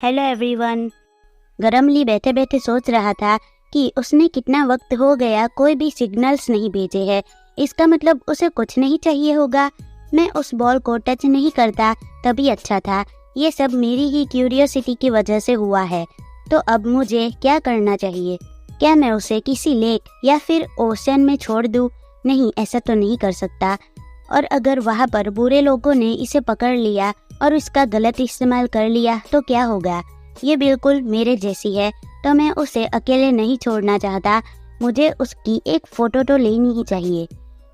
Hello everyone. Garmali बैठे बैठे सोच रहा था कि उसने कितना वक्त हो गया कोई भी सिग्नल्स नहीं भेजे हैं। इसका मतलब उसे कुछ नहीं चाहिए होगा। मैं उस बॉल को टच नहीं करता तभी अच्छा था। ये सब मेरी ही क्यूरियोसिटी की वजह से हुआ है। तो अब मुझे क्या करना चाहिए? क्या मैं उसे किसी लेक या फिर ओशन में छोड़ दूँ? नहीं, ऐसा तो नहीं कर सकता। और अगर वहाँ पर बुरे लोगों ने इसे पकड़ लिया और इसका गलत इस्तेमाल कर लिया तो क्या होगा? ये बिल्कुल मेरे जैसी है, तो मैं उसे अकेले नहीं छोड़ना चाहता। मुझे उसकी एक फ़ोटो तो लेनी ही चाहिए।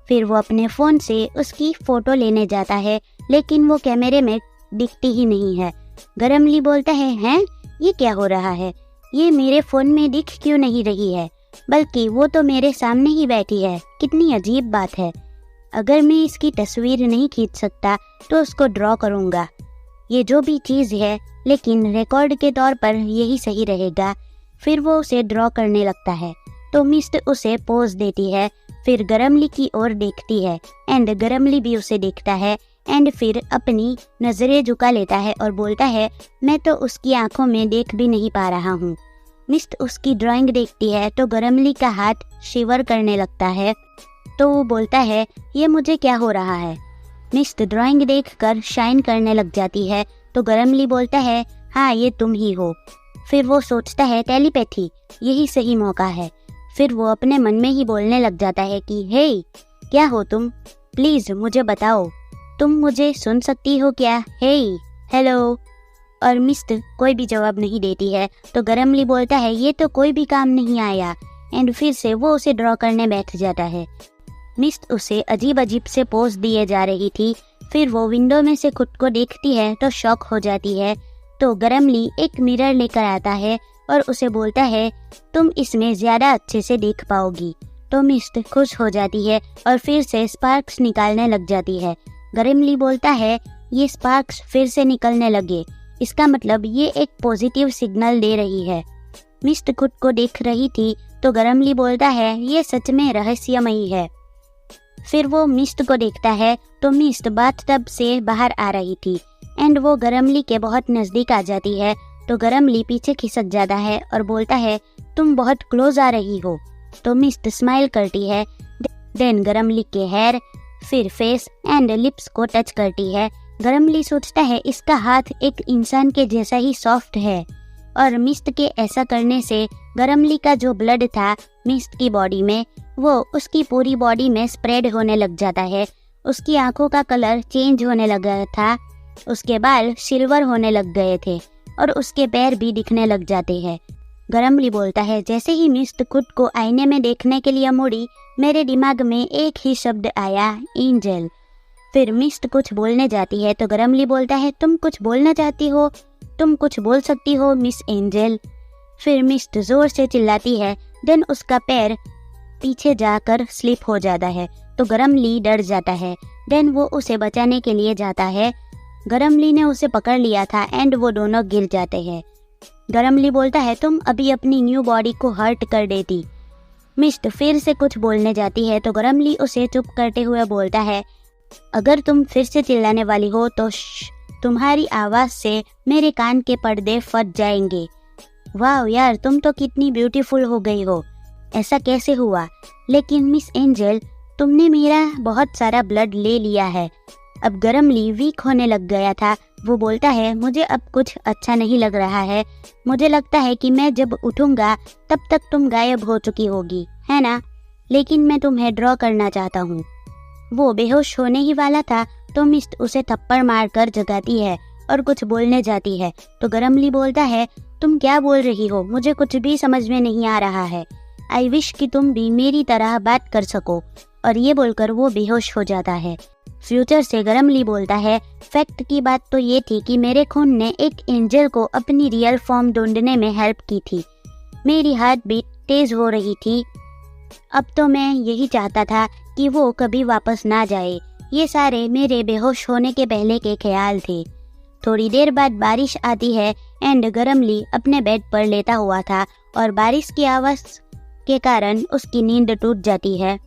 फिर वो अपने फ़ोन से उसकी फ़ोटो लेने जाता है, लेकिन वो कैमरे में दिखती ही नहीं है। गरमली बोलता है, हैं? ये क्या हो रहा है? ये मेरे फ़ोन में दिख क्यों नहीं रही है? बल्कि वो तो मेरे सामने ही बैठी है। कितनी अजीब बात है। अगर मैं इसकी तस्वीर नहीं खींच सकता तो उसको ड्रॉ करूँगा। ये जो भी चीज़ है, लेकिन रिकॉर्ड के तौर पर यही सही रहेगा। फिर वो उसे ड्रॉ करने लगता है तो मिस्ट उसे पोज देती है। फिर गरमली की ओर देखती है एंड गरमली भी उसे देखता है एंड फिर अपनी नज़रें झुका लेता है और बोलता है, मैं तो उसकी आंखों में देख भी नहीं पा रहा हूँ। मिस्ट उसकी ड्राइंग देखती है तो गरमली का हाथ शिवर करने लगता है। तो वो बोलता है, ये मुझे क्या हो रहा है? मिस्ट ड्राइंग देखकर शाइन करने लग जाती है तो गरमली बोलता है, हाँ ये तुम ही हो। फिर वो सोचता है, टेलीपैथी, यही सही मौका है। फिर वो अपने मन में ही बोलने लग जाता है कि हे, क्या हो तुम? प्लीज़ मुझे बताओ, तुम मुझे सुन सकती हो क्या? हे, हेलो। और मिस्ट कोई भी जवाब नहीं देती है तो गरमली बोलता है, ये तो कोई भी काम नहीं आया। एंड फिर से वो उसे ड्रॉ करने बैठ जाता है। मिस्ट उसे अजीब अजीब से पोज दिए जा रही थी। फिर वो विंडो में से खुद को देखती है तो शॉक हो जाती है। तो गरमली एक मिरर लेकर आता है और उसे बोलता है, तुम इसमें ज़्यादा अच्छे से देख पाओगी। तो मिस्ट खुश हो जाती है और फिर से स्पार्क्स निकालने लग जाती है। गरमली बोलता है, ये स्पार्क्स फिर से निकलने लगे, इसका मतलब ये एक पॉजिटिव सिग्नल दे रही है। मिस्ट खुद को देख रही थी तो गरमली बोलता है, ये सच में रहस्यमयी है। फिर वो मिस्ट को देखता है तो मिस्ट बाथटब से बाहर आ रही थी एंड वो गरमली के बहुत नज़दीक आ जाती है। तो गरमली पीछे खिसक जाता है और बोलता है, तुम बहुत क्लोज आ रही हो। तो मिस्ट स्माइल करती है। देन गरमली के हेयर, फिर फेस एंड लिप्स को टच करती है। गरमली सोचता है, इसका हाथ एक इंसान के जैसा ही सॉफ्ट है। और मिस्ट के ऐसा करने से गरमली का जो ब्लड था मिस्ट की बॉडी में, वो उसकी पूरी बॉडी में स्प्रेड होने लग जाता है। उसकी आंखों का कलर चेंज होने लगा था, उसके बाल सिल्वर होने लग गए थे और उसके पैर भी दिखने लग जाते हैं। गरमली बोलता है, जैसे ही मिस्ट खुद को आईने में देखने के लिए मुड़ी, मेरे दिमाग में एक ही शब्द आया, एंजल। फिर मिस्ट कुछ बोलने जाती है तो गरमली बोलता है, तुम कुछ बोलना चाहती हो? तुम कुछ बोल सकती हो मिस एंजल। फिर मिस्ट जोर से चिल्लाती है। देन उसका पैर पीछे जाकर स्लिप हो जाता है तो गरमली डर जाता है। देन वो उसे बचाने के लिए जाता है। गरमली ने उसे पकड़ लिया था एंड वो दोनों गिर जाते हैं। गरमली बोलता है, तुम अभी अपनी न्यू बॉडी को हर्ट कर देती। मिस्ट फिर से कुछ बोलने जाती है तो गरमली उसे चुप करते हुए बोलता है, अगर तुम फिर से चिल्लाने वाली हो तो तुम्हारी आवाज़ से मेरे कान के पर्दे फट जाएंगे। वाह यार, तुम तो कितनी ब्यूटीफुल हो गई हो। ऐसा कैसे हुआ? लेकिन मिस एंजल, तुमने मेरा बहुत सारा ब्लड ले लिया है। अब गरमली वीक होने लग गया था। वो बोलता है, मुझे अब कुछ अच्छा नहीं लग रहा है। मुझे लगता है कि मैं जब उठूंगा तब तक तुम गायब हो चुकी होगी, है ना? लेकिन मैं तुम्हें ड्रॉ करना चाहता हूँ। वो बेहोश होने ही वाला था तो मिस्ट उसे थप्पड़ मारकर जगाती है और कुछ बोलने जाती है तो गरमली बोलता है, तुम क्या बोल रही हो? मुझे कुछ भी समझ में नहीं आ रहा है। आई विश कि तुम भी मेरी तरह बात कर सको। और ये बोलकर वो बेहोश हो जाता है। फ्यूचर से गरमली बोलता है, फैक्ट की बात तो ये थी कि मेरे खून ने एक एंजल को अपनी रियल फॉर्म ढूंढने में हेल्प की थी। मेरी हार्ट बीट तेज हो रही थी। अब तो मैं यही चाहता था कि वो कभी वापस ना जाए। ये सारे मेरे बेहोश होने के पहले के ख्याल थे। थोड़ी देर बाद बारिश आती है एंड गरमली अपने बेड पर लेटा हुआ था और बारिश की आवाज़ के कारण उसकी नींद टूट जाती है।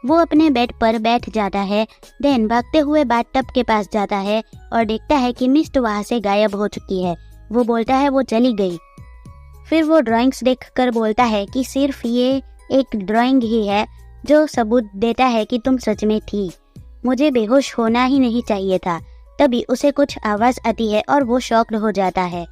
वो अपने बेड पर बैठ जाता है। देन भागते हुए बाथटब के पास जाता है और देखता है कि मिस्ट वहाँ से गायब हो चुकी है। वो बोलता है वो चली गई। फिर वो ड्राइंग्स देखकर बोलता है कि सिर्फ ये एक ड्राइंग ही है जो सबूत देता है कि तुम सच में थी, मुझे बेहोश होना ही नहीं चाहिए था। तभी उसे कुछ आवाज़ आती है और वो शॉक्ड हो जाता है।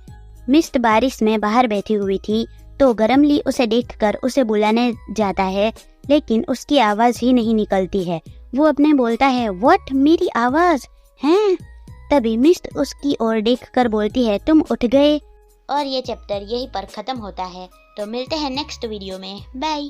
मिस्ट बारिश में बाहर बैठी हुई थी तो गरमली उसे देखकर उसे बुलाने जाता है, लेकिन उसकी आवाज़ ही नहीं निकलती है। वो अपने बोलता है व्हाट, मेरी आवाज़ हैं? तभी मिस्ट उसकी ओर देखकर बोलती है तुम उठ गए। और ये चैप्टर यहीं पर ख़त्म होता है। तो मिलते हैं नेक्स्ट वीडियो में, बाय।